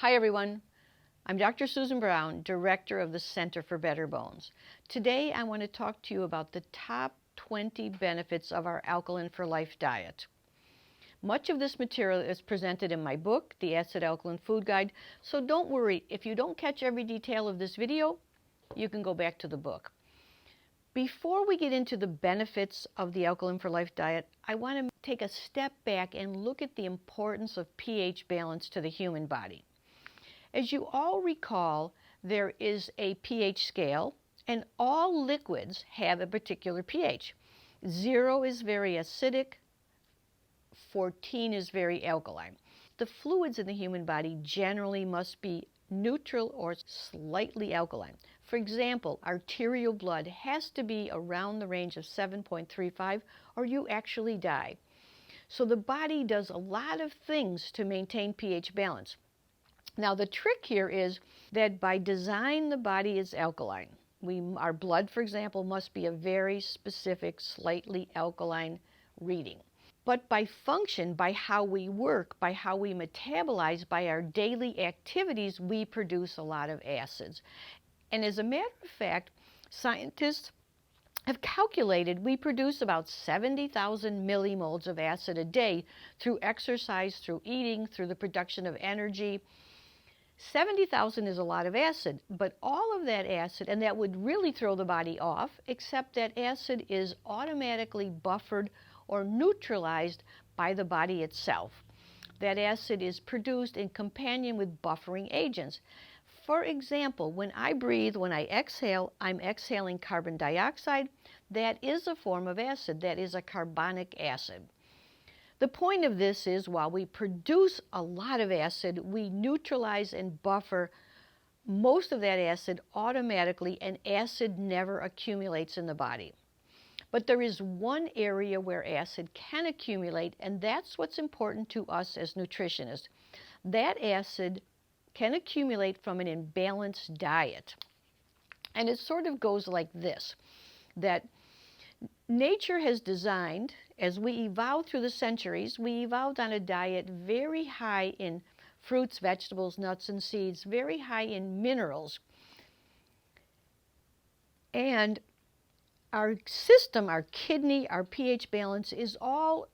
Hi everyone, I'm Dr. Susan Brown, Director of the Center for Better Bones. Today I want to talk to you about the top 20 benefits of our Alkaline for Life diet. Much of this material is presented in my book, The Acid Alkaline Food Guide, so don't worry, if you don't catch every detail of this video, you can go back to the book. Before we get into the benefits of the Alkaline for Life diet, I want to take a step back and look at the importance of pH balance to the human body. As you all recall, there is a pH scale, and all liquids have a particular pH. 0 is very acidic, 14 is very alkaline. The fluids in the human body generally must be neutral or slightly alkaline. For example, arterial blood has to be around the range of 7.35 or you actually die. So the body does a lot of things to maintain pH balance. Now the trick here is that by design the body is alkaline. Our blood, for example, must be a very specific, slightly alkaline reading. But by function, by how we work, by how we metabolize, by our daily activities, we produce a lot of acids. And as a matter of fact, scientists have calculated we produce about 70,000 millimoles of acid a day through exercise, through eating, through the production of energy. 70,000 is a lot of acid, but all of that acid, and that would really throw the body off, except that acid is automatically buffered or neutralized by the body itself. That acid is produced in companion with buffering agents. For example, when I breathe, when I exhale, I'm exhaling carbon dioxide. That is a form of acid. That is a carbonic acid. The point of this is while we produce a lot of acid, we neutralize and buffer most of that acid automatically, and acid never accumulates in the body. But there is one area where acid can accumulate, and that's what's important to us as nutritionists. That acid can accumulate from an imbalanced diet. And it sort of goes like this, that nature has designed, as we evolved through the centuries, we evolved on a diet very high in fruits, vegetables, nuts, and seeds, very high in minerals. And our system, our kidney, our pH balance is all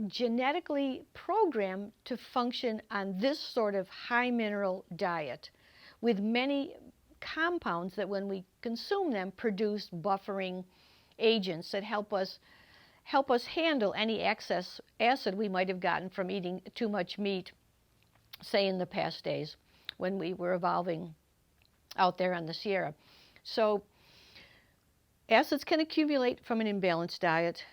genetically programmed to function on this sort of high mineral diet with many compounds that when we consume them produce buffering agents that help us handle any excess acid we might have gotten from eating too much meat, say in the past days when we were evolving out there on the Sierra. So acids can accumulate from an imbalanced diet.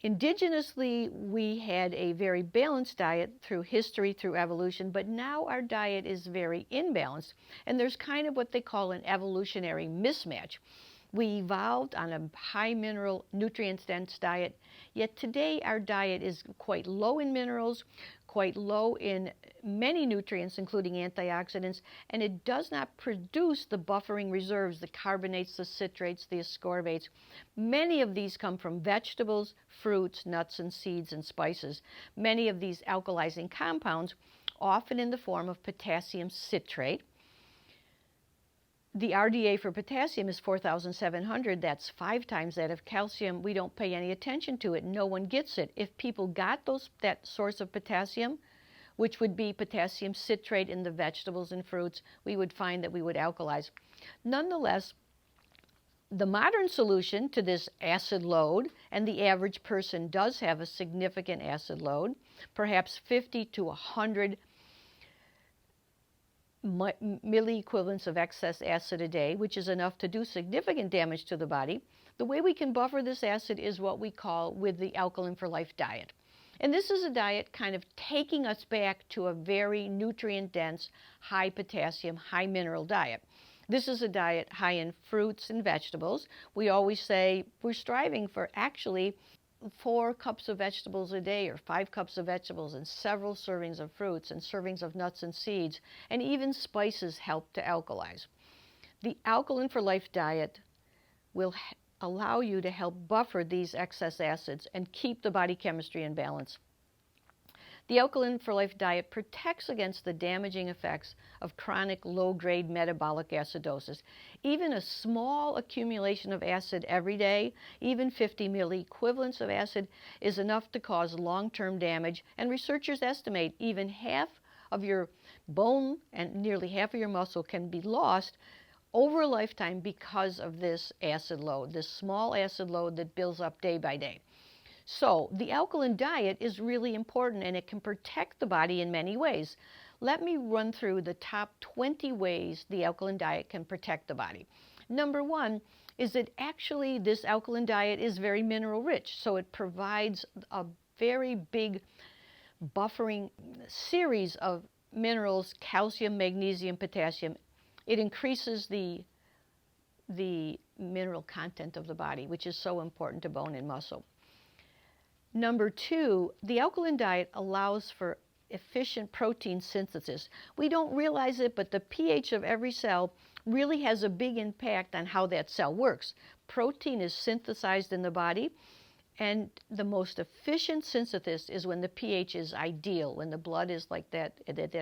Indigenously, we had a very balanced diet through history, through evolution, but now our diet is very imbalanced, and there's kind of what they call an evolutionary mismatch. We evolved on a high mineral, nutrient-dense diet, yet today our diet is quite low in minerals, quite low in many nutrients, including antioxidants, and it does not produce the buffering reserves, the carbonates, the citrates, the ascorbates. Many of these come from vegetables, fruits, nuts, and seeds, and spices. Many of these alkalizing compounds, often in the form of potassium citrate. The RDA for potassium is 4,700. That's 5 times that of calcium. We don't pay any attention to it. No one gets it. If people got that source of potassium, which would be potassium citrate in the vegetables and fruits, we would find that we would alkalize. Nonetheless, the modern solution to this acid load, and the average person does have a significant acid load, perhaps 50 to 100 milliequivalents of excess acid a day, which is enough to do significant damage to the body. The way we can buffer this acid is what we call with the Alkaline for Life diet. And this is a diet kind of taking us back to a very nutrient-dense, high potassium, high mineral diet. This is a diet high in fruits and vegetables. We always say we're striving for actually 4 cups of vegetables a day or 5 cups of vegetables and several servings of fruits and servings of nuts and seeds, and even spices help to alkalize. The Alkaline for Life diet will allow you to help buffer these excess acids and keep the body chemistry in balance. The Alkaline for Life diet protects against the damaging effects of chronic low-grade metabolic acidosis. Even a small accumulation of acid every day, even 50 milliequivalents of acid, is enough to cause long-term damage, and researchers estimate even half of your bone and nearly half of your muscle can be lost over a lifetime because of this acid load, this small acid load that builds up day by day. So the alkaline diet is really important, and it can protect the body in many ways. Let me run through the top 20 ways the alkaline diet can protect the body. Number one is that actually this alkaline diet is very mineral rich, so it provides a very big buffering series of minerals: calcium, magnesium, potassium. It increases the mineral content of the body, which is so important to bone and muscle. Number two, the alkaline diet allows for efficient protein synthesis. We don't realize it, but the pH of every cell really has a big impact on how that cell works. Protein is synthesized in the body, and the most efficient synthesis is when the pH is ideal, when the blood is like that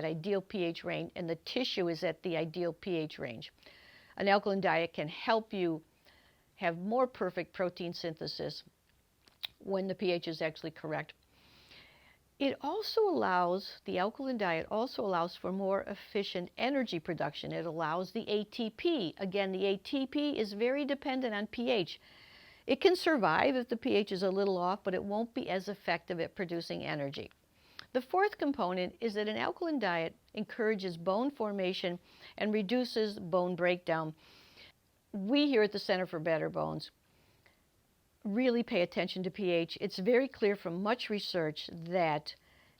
ideal pH range, and the tissue is at the ideal pH range. An alkaline diet can help you have more perfect protein synthesis when the pH is actually correct. It also allows, the alkaline diet also allows for more efficient energy production. It allows the ATP. Again, the ATP is very dependent on pH. It can survive if the pH is a little off, but it won't be as effective at producing energy. The fourth component is that an alkaline diet encourages bone formation and reduces bone breakdown. We here at the Center for Better Bones really pay attention to pH. It's very clear from much research that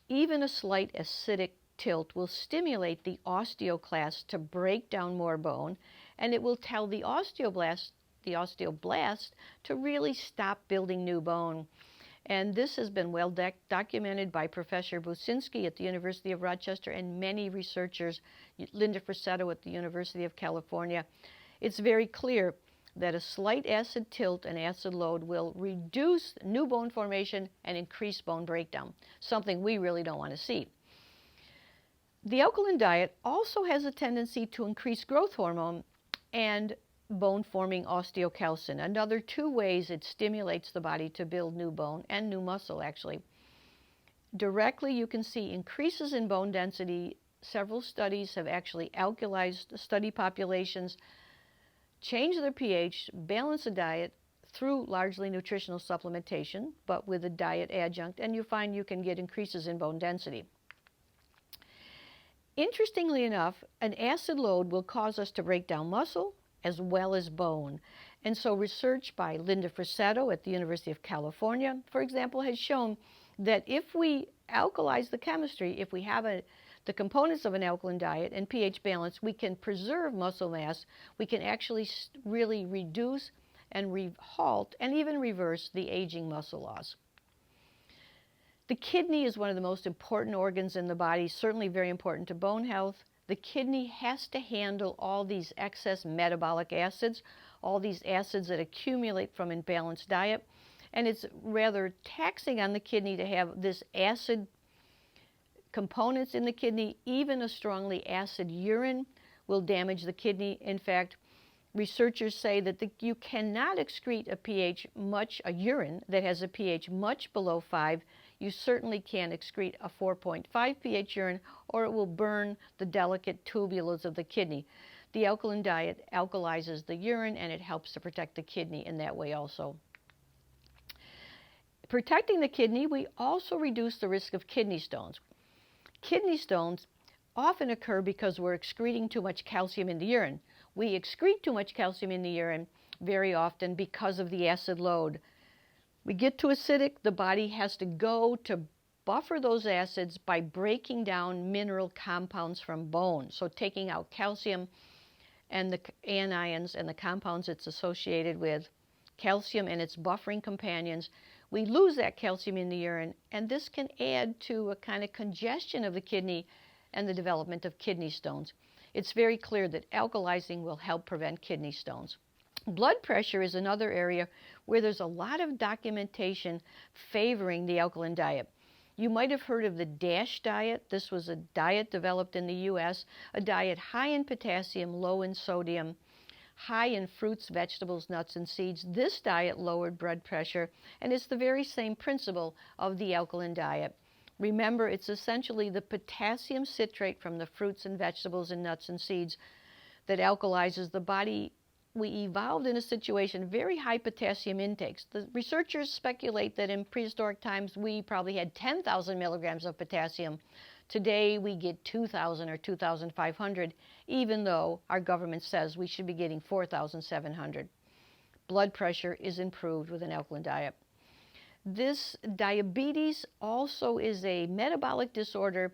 even a slight acidic tilt will stimulate the osteoclast to break down more bone, and it will tell the osteoblast to really stop building new bone. And this has been well documented by Professor Buczynski at the University of Rochester and many researchers, Linda Frassetto at the University of California. It's very clear that a slight acid tilt and acid load will reduce new bone formation and increase bone breakdown, something we really don't want to see. The alkaline diet also has a tendency to increase growth hormone and bone-forming osteocalcin. Another two ways it stimulates the body to build new bone and new muscle, actually. Directly, you can see increases in bone density. Several studies have actually alkalized study populations, change their pH, balance the diet through largely nutritional supplementation, but with a diet adjunct, and you find you can get increases in bone density. Interestingly enough, an acid load will cause us to break down muscle as well as bone. And so research by Linda Frassetto at the University of California, for example, has shown that if we alkalize the chemistry, if we have the components of an alkaline diet and pH balance, we can preserve muscle mass. We can actually really reduce and halt and even reverse the aging muscle loss. The kidney is one of the most important organs in the body, certainly very important to bone health. The kidney has to handle all these excess metabolic acids, all these acids that accumulate from imbalanced diet, and it's rather taxing on the kidney to have this acid components in the kidney. Even a strongly acid urine will damage the kidney. In fact, researchers say that you cannot excrete a urine that has a pH much below 5. You certainly can't excrete a 4.5 pH urine, or it will burn the delicate tubules of the kidney. The alkaline diet alkalizes the urine, and it helps to protect the kidney in that way also. Protecting the kidney, we also reduce the risk of kidney stones. Kidney stones often occur because we're excreting too much calcium in the urine. We excrete too much calcium in the urine very often because of the acid load. We get too acidic, the body has to go to buffer those acids by breaking down mineral compounds from bone. So taking out calcium and the anions and the compounds it's associated with, calcium and its buffering companions. We lose that calcium in the urine, and this can add to a kind of congestion of the kidney and the development of kidney stones. It's very clear that alkalizing will help prevent kidney stones. Blood pressure is another area where there's a lot of documentation favoring the alkaline diet. You might have heard of the DASH diet. This was a diet developed in the U.S., a diet high in potassium, low in sodium, high in fruits, vegetables, nuts, and seeds. This diet lowered blood pressure, and it's the very same principle of the alkaline diet. Remember, it's essentially the potassium citrate from the fruits and vegetables and nuts and seeds that alkalizes the body. We evolved in a situation, very high potassium intakes. The researchers speculate that in prehistoric times, we probably had 10,000 milligrams of potassium. Today, we get 2,000 or 2,500, even though our government says we should be getting 4,700. Blood pressure is improved with an alkaline diet. This diabetes also is a metabolic disorder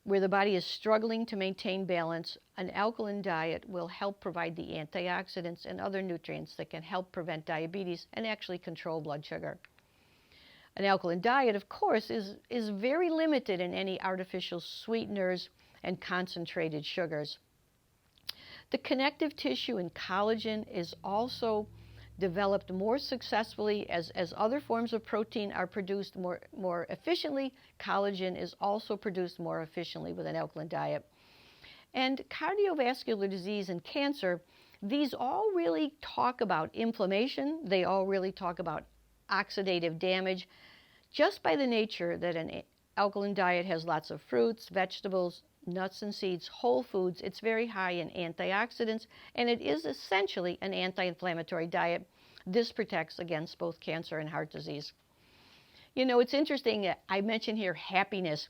where the body is struggling to maintain balance. An alkaline diet will help provide the antioxidants and other nutrients that can help prevent diabetes and actually control blood sugar. An alkaline diet, of course, is very limited in any artificial sweeteners and concentrated sugars. The connective tissue and collagen is also developed more successfully as other forms of protein are produced more efficiently. Collagen is also produced more efficiently with an alkaline diet. And cardiovascular disease and cancer, these all really talk about inflammation. They all really talk about oxidative damage, just by the nature that an alkaline diet has lots of fruits, vegetables, nuts and seeds, whole foods. It's very high in antioxidants, and it is essentially an anti-inflammatory diet. This protects against both cancer and heart disease. You know, it's interesting, I mentioned here happiness.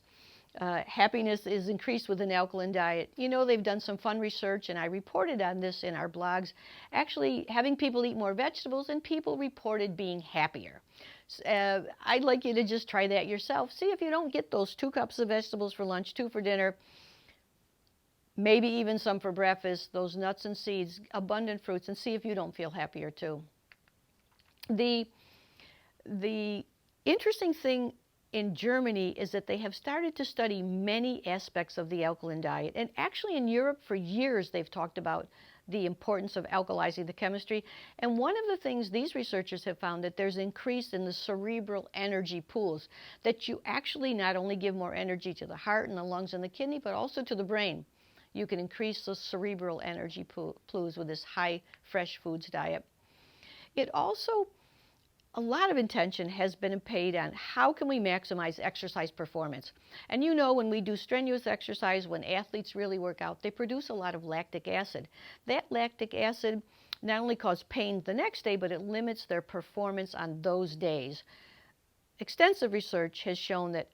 Happiness is increased with an alkaline diet. You know, they've done some fun research, and I reported on this in our blogs, actually having people eat more vegetables, and people reported being happier. I'd like you to just try that yourself. See if you don't get those 2 cups of vegetables for lunch, 2 for dinner, maybe even some for breakfast, those nuts and seeds, abundant fruits, and see if you don't feel happier too. The interesting thing in Germany is that they have started to study many aspects of the alkaline diet. And actually in Europe for years they've talked about the importance of alkalizing the chemistry. And one of the things these researchers have found that there's increase in the cerebral energy pools, that you actually not only give more energy to the heart and the lungs and the kidney, but also to the brain. You can increase the cerebral energy pools with this high fresh foods diet. It also, a lot of attention has been paid on how can we maximize exercise performance. And you know, when we do strenuous exercise, when athletes really work out, they produce a lot of lactic acid. That lactic acid not only causes pain the next day, but it limits their performance on those days. Extensive research has shown that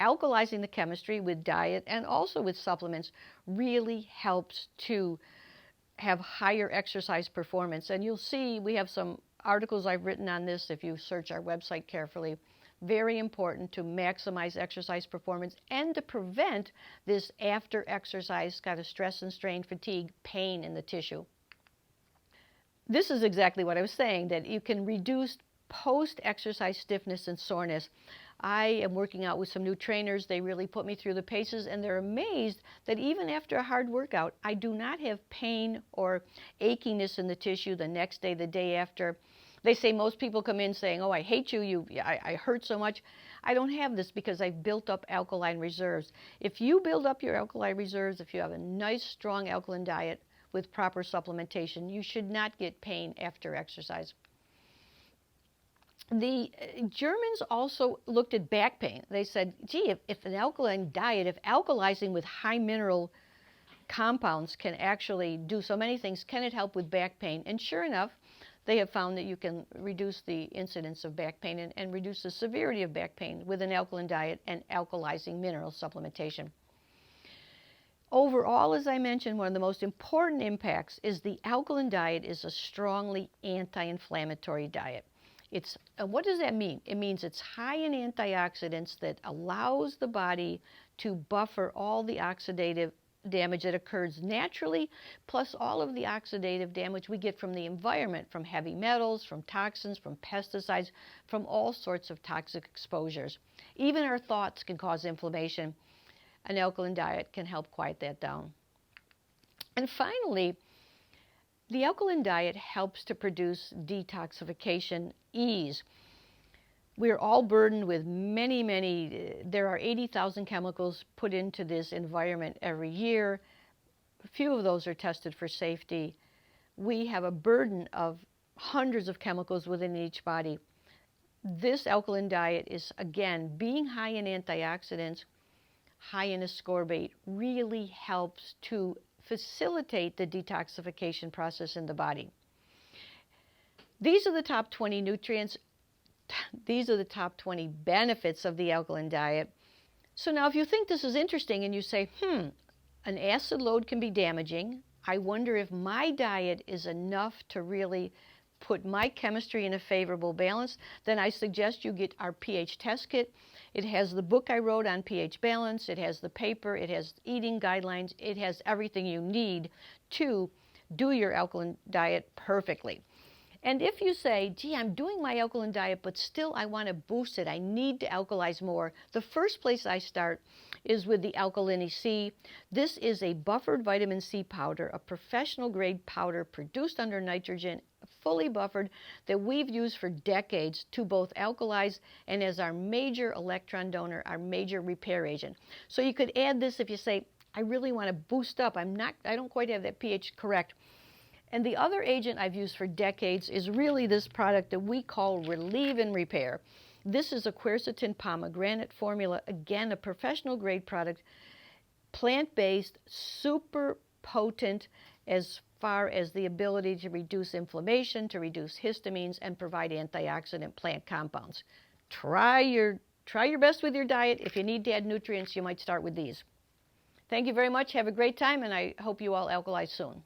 alkalizing the chemistry with diet and also with supplements really helps to have higher exercise performance. And you'll see we have some articles I've written on this if you search our website carefully. Very important to maximize exercise performance and to prevent this after exercise kind of stress and strain, fatigue, pain in the tissue. This is exactly what I was saying, that you can reduce post-exercise stiffness and soreness. I am working out with some new trainers. They really put me through the paces, and they're amazed that even after a hard workout, I do not have pain or achiness in the tissue the next day, the day after. They say most people come in saying, oh, I hate you, I hurt so much. I don't have this because I've built up alkaline reserves. If you build up your alkaline reserves, if you have a nice, strong alkaline diet with proper supplementation, you should not get pain after exercise. The Germans also looked at back pain. They said, gee, if an alkaline diet, if alkalizing with high mineral compounds can actually do so many things, can it help with back pain? And sure enough, they have found that you can reduce the incidence of back pain and reduce the severity of back pain with an alkaline diet and alkalizing mineral supplementation. Overall, as I mentioned, one of the most important impacts is the alkaline diet is a strongly anti-inflammatory diet. What does that mean? It means it's high in antioxidants that allows the body to buffer all the oxidative damage that occurs naturally, plus all of the oxidative damage we get from the environment, from heavy metals, from toxins, from pesticides, from all sorts of toxic exposures. Even our thoughts can cause inflammation. An alkaline diet can help quiet that down. And finally, the alkaline diet helps to produce detoxification ease. We're all burdened with many, there are 80,000 chemicals put into this environment every year. A few of those are tested for safety. We have a burden of hundreds of chemicals within each body. This alkaline diet is, again, being high in antioxidants, high in ascorbate, really helps to facilitate the detoxification process in the body. These are the top 20 nutrients. These are the top 20 benefits of the alkaline diet. So now if you think this is interesting and you say, an acid load can be damaging. I wonder if my diet is enough to really put my chemistry in a favorable balance, then I suggest you get our pH test kit. It has the book I wrote on pH balance. It has the paper. It has eating guidelines. It has everything you need to do your alkaline diet perfectly. And if you say, gee, I'm doing my alkaline diet, but still I want to boost it, I need to alkalize more, the first place I start is with the Alkaline C. This is a buffered vitamin C powder, a professional grade powder produced under nitrogen, fully buffered, that we've used for decades to both alkalize and as our major electron donor, our major repair agent. So you could add this if you say, I really want to boost up, I don't quite have that pH correct. And the other agent I've used for decades is really this product that we call Relieve and Repair. This is a quercetin pomegranate formula, again, a professional grade product, plant-based, super potent as far as the ability to reduce inflammation, to reduce histamines, and provide antioxidant plant compounds. Try your best with your diet. If you need to add nutrients, you might start with these. Thank you very much. Have a great time, and I hope you all alkalize soon.